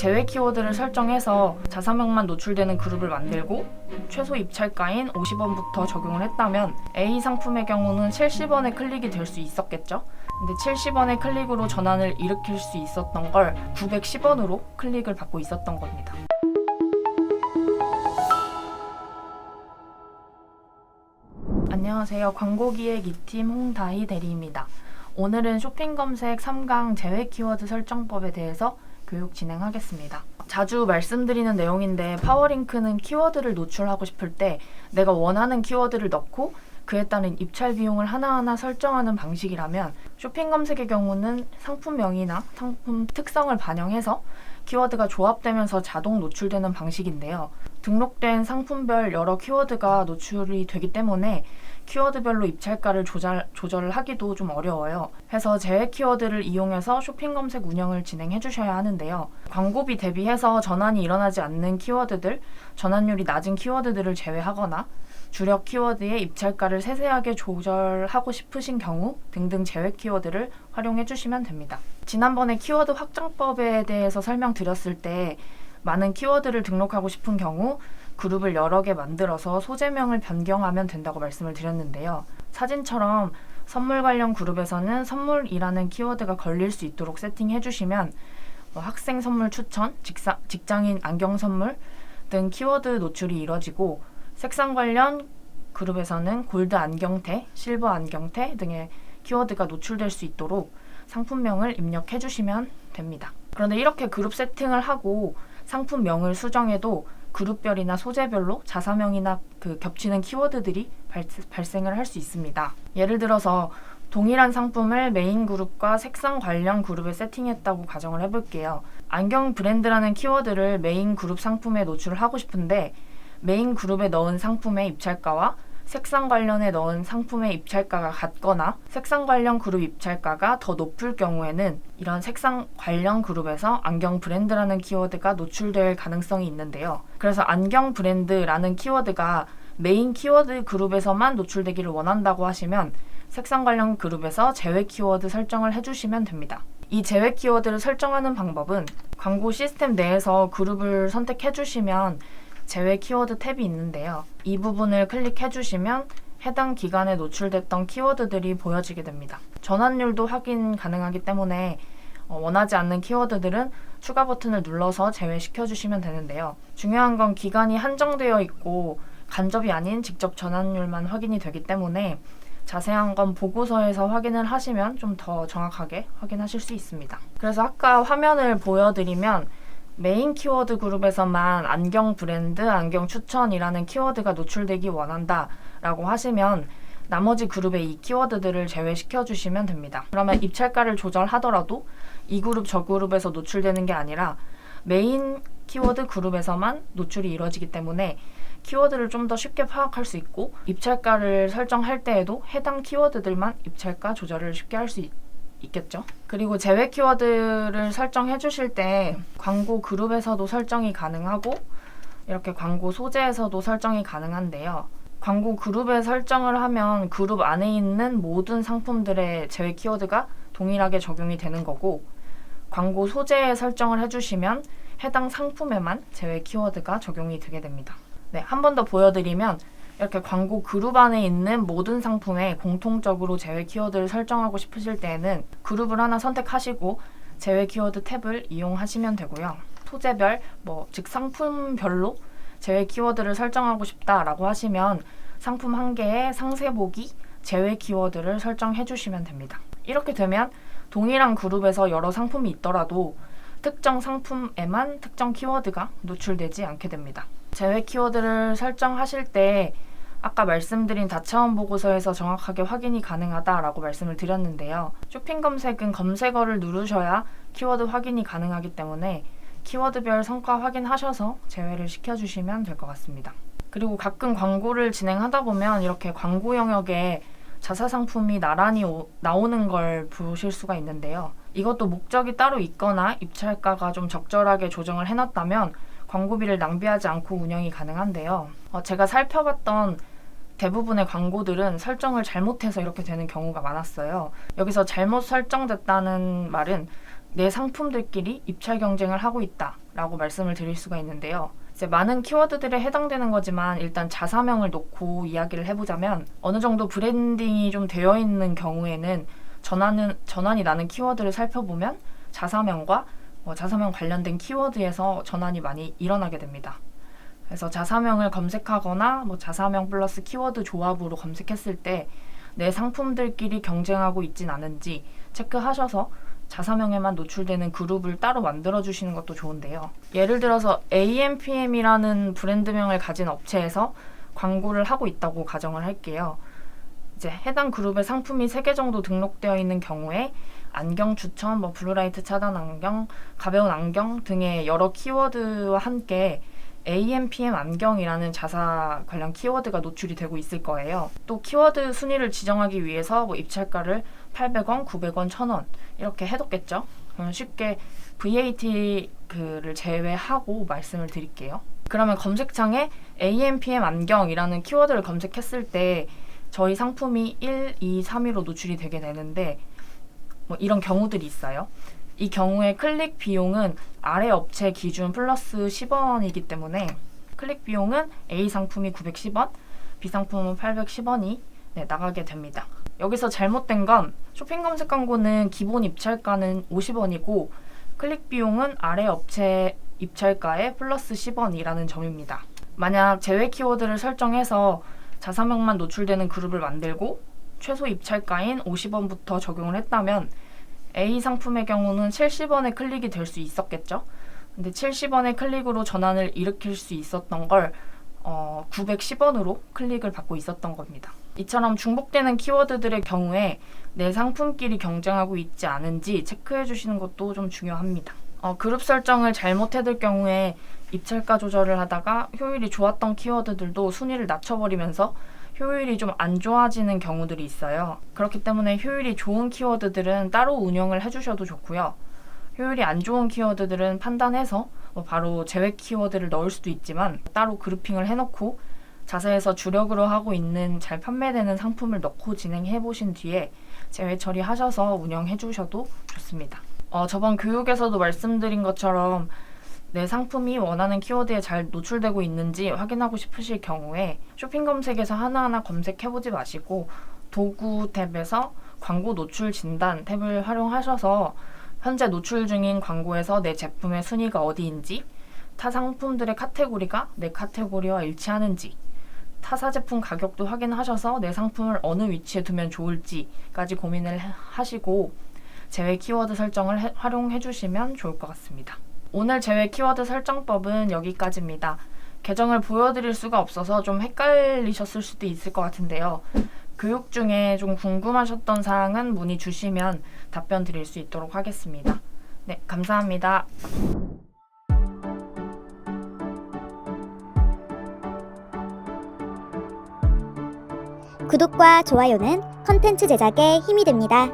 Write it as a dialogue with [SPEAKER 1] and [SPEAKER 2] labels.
[SPEAKER 1] 제외 키워드를 설정해서 자사명만 노출되는 그룹을 만들고 최소 입찰가인 50원부터 적용을 했다면 A 상품의 경우는 70원의 클릭이 될 수 있었겠죠. 근데 70원의 클릭으로 전환을 일으킬 수 있었던 걸 910원으로 클릭을 받고 있었던 겁니다. 안녕하세요. 광고기획 2팀 홍다희 대리입니다. 오늘은 쇼핑 검색 3강 제외 키워드 설정법에 대해서 교육 진행하겠습니다. 자주 말씀드리는 내용인데 파워링크는 키워드를 노출하고 싶을 때 내가 원하는 키워드를 넣고 그에 따른 입찰 비용을 하나하나 설정하는 방식이라면 쇼핑 검색의 경우는 상품명이나 상품 특성을 반영해서 키워드가 조합되면서 자동 노출되는 방식인데요. 등록된 상품별 여러 키워드가 노출이 되기 때문에 키워드별로 입찰가를 조절을 하기도 좀 어려워요. 해서 제외 키워드를 이용해서 쇼핑 검색 운영을 진행해 주셔야 하는데요. 광고비 대비해서 전환이 일어나지 않는 키워드들, 전환율이 낮은 키워드들을 제외하거나 주력 키워드의 입찰가를 세세하게 조절하고 싶으신 경우 등등 제외 키워드를 활용해 주시면 됩니다. 지난번에 키워드 확장법에 대해서 설명드렸을 때 많은 키워드를 등록하고 싶은 경우 그룹을 여러 개 만들어서 소재명을 변경하면 된다고 말씀을 드렸는데요. 사진처럼 선물 관련 그룹에서는 선물이라는 키워드가 걸릴 수 있도록 세팅해 주시면 학생 선물 추천, 직장인 안경 선물 등 키워드 노출이 이뤄지고 색상 관련 그룹에서는 골드 안경테, 실버 안경테 등의 키워드가 노출될 수 있도록 상품명을 입력해 주시면 됩니다. 그런데 이렇게 그룹 세팅을 하고 상품명을 수정해도 그룹별이나 소재별로 자사명이나 겹치는 키워드들이 발생을 할 수 있습니다. 예를 들어서 동일한 상품을 메인 그룹과 색상 관련 그룹에 세팅했다고 가정을 해볼게요. 안경 브랜드라는 키워드를 메인 그룹 상품에 노출을 하고 싶은데 메인 그룹에 넣은 상품의 입찰가와 색상 관련에 넣은 상품의 입찰가가 같거나 색상 관련 그룹 입찰가가 더 높을 경우에는 이런 색상 관련 그룹에서 안경 브랜드라는 키워드가 노출될 가능성이 있는데요. 그래서 안경 브랜드라는 키워드가 메인 키워드 그룹에서만 노출되기를 원한다고 하시면 색상 관련 그룹에서 제외 키워드 설정을 해주시면 됩니다. 이 제외 키워드를 설정하는 방법은 광고 시스템 내에서 그룹을 선택해 주시면 제외 키워드 탭이 있는데요. 이 부분을 클릭해 주시면 해당 기간에 노출됐던 키워드들이 보여지게 됩니다. 전환율도 확인 가능하기 때문에 원하지 않는 키워드들은 추가 버튼을 눌러서 제외시켜 주시면 되는데요. 중요한 건 기간이 한정되어 있고 간접이 아닌 직접 전환율만 확인이 되기 때문에 자세한 건 보고서에서 확인을 하시면 좀 더 정확하게 확인하실 수 있습니다. 그래서 아까 화면을 보여드리면 메인 키워드 그룹에서만 안경 브랜드, 안경 추천이라는 키워드가 노출되기 원한다 라고 하시면 나머지 그룹의 이 키워드들을 제외시켜 주시면 됩니다. 그러면 입찰가를 조절하더라도 이 그룹 저 그룹에서 노출되는 게 아니라 메인 키워드 그룹에서만 노출이 이루어지기 때문에 키워드를 좀 더 쉽게 파악할 수 있고 입찰가를 설정할 때에도 해당 키워드들만 입찰가 조절을 쉽게 할 수 있겠죠. 그리고 제외 키워드를 설정해 주실 때 광고 그룹에서도 설정이 가능하고 이렇게 광고 소재에서도 설정이 가능한데요. 광고 그룹에 설정을 하면 그룹 안에 있는 모든 상품들의 제외 키워드가 동일하게 적용이 되는 거고 광고 소재에 설정을 해주시면 해당 상품에만 제외 키워드가 적용이 되게 됩니다. 네, 한 번 더 보여드리면 이렇게 광고 그룹 안에 있는 모든 상품에 공통적으로 제외 키워드를 설정하고 싶으실 때에는 그룹을 하나 선택하시고 제외 키워드 탭을 이용하시면 되고요. 소재별, 즉 상품별로 제외 키워드를 설정하고 싶다라고 하시면 상품 한 개의 상세 보기 제외 키워드를 설정해 주시면 됩니다. 이렇게 되면 동일한 그룹에서 여러 상품이 있더라도 특정 상품에만 특정 키워드가 노출되지 않게 됩니다. 제외 키워드를 설정하실 때 아까 말씀드린 다차원 보고서에서 정확하게 확인이 가능하다라고 말씀을 드렸는데요. 쇼핑 검색은 검색어를 누르셔야 키워드 확인이 가능하기 때문에 키워드별 성과 확인하셔서 제외를 시켜주시면 될 것 같습니다. 그리고 가끔 광고를 진행하다 보면 이렇게 광고 영역에 자사 상품이 나란히 나오는 걸 보실 수가 있는데요. 이것도 목적이 따로 있거나 입찰가가 좀 적절하게 조정을 해놨다면 광고비를 낭비하지 않고 운영이 가능한데요. 제가 살펴봤던 대부분의 광고들은 설정을 잘못해서 이렇게 되는 경우가 많았어요. 여기서 잘못 설정됐다는 말은 내 상품들끼리 입찰 경쟁을 하고 있다 라고 말씀을 드릴 수가 있는데요. 이제 많은 키워드들에 해당되는 거지만 일단 자사명을 놓고 이야기를 해보자면 어느 정도 브랜딩이 좀 되어 있는 경우에는 전환이 나는 키워드를 살펴보면 자사명과 자사명 관련된 키워드에서 전환이 많이 일어나게 됩니다. 그래서 자사명을 검색하거나 자사명 플러스 키워드 조합으로 검색했을 때 내 상품들끼리 경쟁하고 있진 않은지 체크하셔서 자사명에만 노출되는 그룹을 따로 만들어주시는 것도 좋은데요. 예를 들어서 AMPM이라는 브랜드명을 가진 업체에서 광고를 하고 있다고 가정을 할게요. 이제 해당 그룹의 상품이 3개 정도 등록되어 있는 경우에 안경 추천, 블루라이트 차단 안경, 가벼운 안경 등의 여러 키워드와 함께 AMPM 안경이라는 자사 관련 키워드가 노출이 되고 있을 거예요. 또 키워드 순위를 지정하기 위해서 입찰가를 800원, 900원, 1000원 이렇게 해뒀겠죠. 그러면 쉽게 VAT를 제외하고 말씀을 드릴게요. 그러면 검색창에 AMPM 안경이라는 키워드를 검색했을 때 저희 상품이 1, 2, 3위로 노출이 되게 되는데 이런 경우들이 있어요. 이 경우에 클릭 비용은 아래 업체 기준 플러스 10원이기 때문에 클릭 비용은 A 상품이 910원, B 상품은 810원이 나가게 됩니다. 여기서 잘못된 건 쇼핑 검색 광고는 기본 입찰가는 50원이고 클릭 비용은 아래 업체 입찰가에 플러스 10원이라는 점입니다. 만약 제외 키워드를 설정해서 자사명만 노출되는 그룹을 만들고 최소 입찰가인 50원부터 적용을 했다면 A 상품의 경우는 70원의 클릭이 될 수 있었겠죠. 근데 70원의 클릭으로 전환을 일으킬 수 있었던 걸 910원으로 클릭을 받고 있었던 겁니다. 이처럼 중복되는 키워드들의 경우에 내 상품끼리 경쟁하고 있지 않은지 체크해 주시는 것도 좀 중요합니다. 그룹 설정을 잘못해둘 경우에 입찰가 조절을 하다가 효율이 좋았던 키워드들도 순위를 낮춰버리면서 효율이 좀 안 좋아지는 경우들이 있어요. 그렇기 때문에 효율이 좋은 키워드들은 따로 운영을 해주셔도 좋고요. 효율이 안 좋은 키워드들은 판단해서 바로 제외 키워드를 넣을 수도 있지만 따로 그룹핑을 해놓고 자사에서 주력으로 하고 있는 잘 판매되는 상품을 넣고 진행해 보신 뒤에 제외 처리하셔서 운영해 주셔도 좋습니다. 저번 교육에서도 말씀드린 것처럼 내 상품이 원하는 키워드에 잘 노출되고 있는지 확인하고 싶으실 경우에 쇼핑 검색에서 하나하나 검색해보지 마시고 도구 탭에서 광고 노출 진단 탭을 활용하셔서 현재 노출 중인 광고에서 내 제품의 순위가 어디인지, 타 상품들의 카테고리가 내 카테고리와 일치하는지, 타사 제품 가격도 확인하셔서 내 상품을 어느 위치에 두면 좋을지까지 고민을 하시고 제외 키워드 설정을 활용해 주시면 좋을 것 같습니다. 오늘 제외 키워드 설정법은 여기까지입니다. 계정을 보여드릴 수가 없어서 좀 헷갈리셨을 수도 있을 것 같은데요. 교육 중에 좀 궁금하셨던 사항은 문의 주시면 답변 드릴 수 있도록 하겠습니다. 네, 감사합니다.
[SPEAKER 2] 구독과 좋아요는 컨텐츠 제작에 힘이 됩니다.